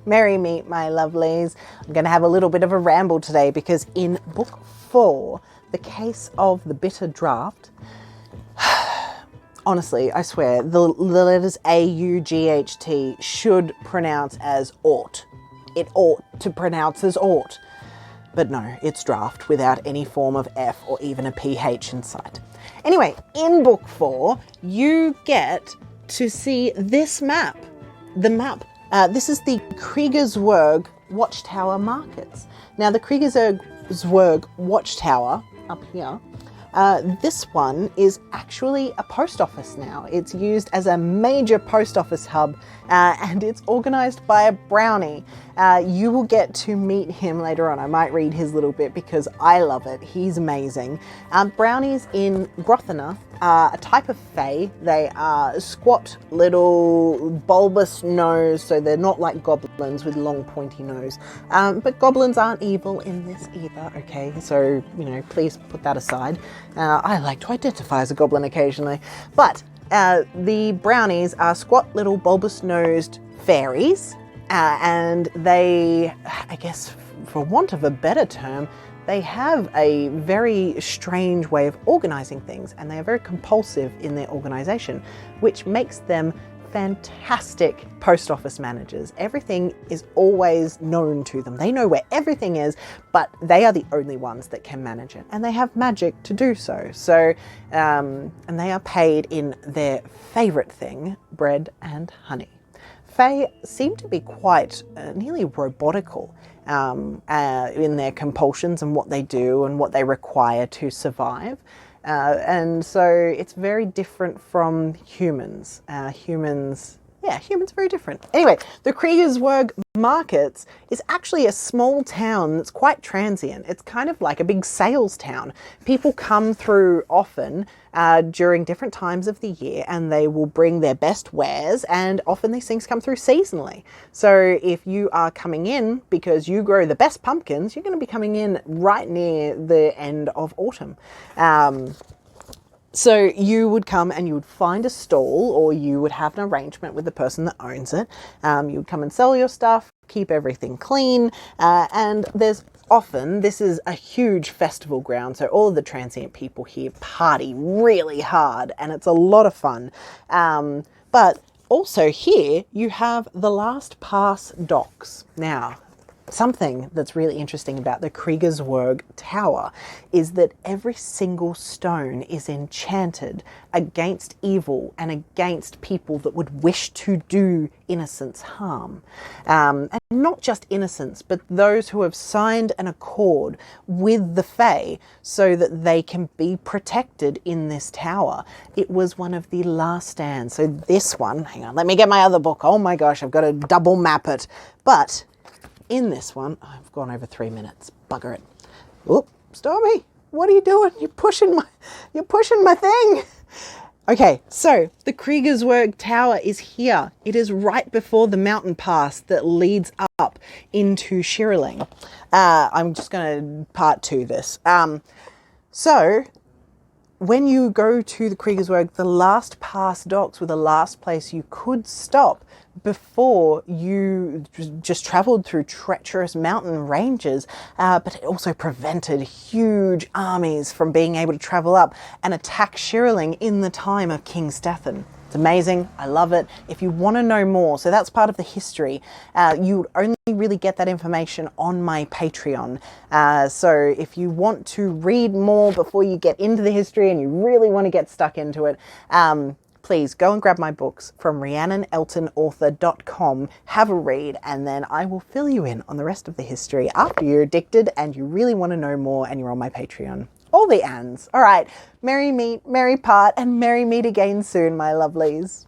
Merry meet, my lovelies. I'm going to have a little bit of a ramble today because in book 4, The Case of the Bitter Draught, honestly, I swear, the letters A-U-G-H-T should pronounce as ought. It ought to pronounce as ought. But no, it's draft without any form of F or even a PH in sight. Anyway, in book 4, you get to see this map. The map. This is the Krieger Zwerg Watchtower markets. Now, the Krieger Zwerg Watchtower up here, this one is actually a post office now. It's used as a major post office hub and it's organized by a Brownie. You will get to meet him later on. I might read his little bit because I love it. He's amazing. Brownies in Grothaner are a type of fae. They are squat, little, bulbous nose, so they're not like goblins with long pointy nose. But goblins aren't evil in this either, okay? So, you know, please put that aside. I like to identify as a goblin occasionally. But the Brownies are squat, little, bulbous-nosed fairies. And they, I guess, for want of a better term, they have a very strange way of organizing things, and they are very compulsive in their organization, which makes them fantastic post office managers. Everything is always known to them. They know where everything is, but they are the only ones that can manage it, and they have magic to do so. So, and they are paid in their favorite thing, bread and honey. Fae seem to be quite nearly robotical in their compulsions and what they do and what they require to survive. And so it's very different from humans. Humans are very different. Anyway, the Krieger Zwerg markets is actually a small town that's quite transient. It's kind of like a big sales town. People come through often during different times of the year, and they will bring their best wares, and often these things come through seasonally. So if you are coming in because you grow the best pumpkins, you're going to be coming in right near the end of autumn. So you would come and you would find a stall, or you would have an arrangement with the person that owns it. You would come and sell your stuff, keep everything clean, and there's often, this is a huge festival ground, so all of the transient people here party really hard, and it's a lot of fun. But also here you have the last pass docks. Now, something that's really interesting about the Krieger Zwerg Tower is that every single stone is enchanted against evil and against people that would wish to do innocents harm. And not just innocents, but those who have signed an accord with the Fae so that they can be protected in this tower. It was one of the last stands. So this one, hang on, let me get my other book. Oh my gosh, I've got to double map it. But in this one, I've gone over 3 minutes. Bugger it. Oop, Stormy, what are you doing? You're pushing my thing. Okay, so the Krieger Zwerg Tower is here. It is right before the mountain pass that leads up into Shiraling. I'm just going to part 2 this. So when you go to the Krieger Zwerg, the last pass docks were the last place you could stop before you just traveled through treacherous mountain ranges, but it also prevented huge armies from being able to travel up and attack Shiraling in the time of King Stefan. It's amazing. I love it. If you want to know more, so that's part of the history. You would only really get that information on my Patreon. So if you want to read more before you get into the history and you really want to get stuck into it, please go and grab my books from rhiannoneltonauthor.com, have a read, and then I will fill you in on the rest of the history after you're addicted and you really want to know more and you're on my Patreon. All the ands. All right, merry meet, merry part, and merry meet again soon, my lovelies.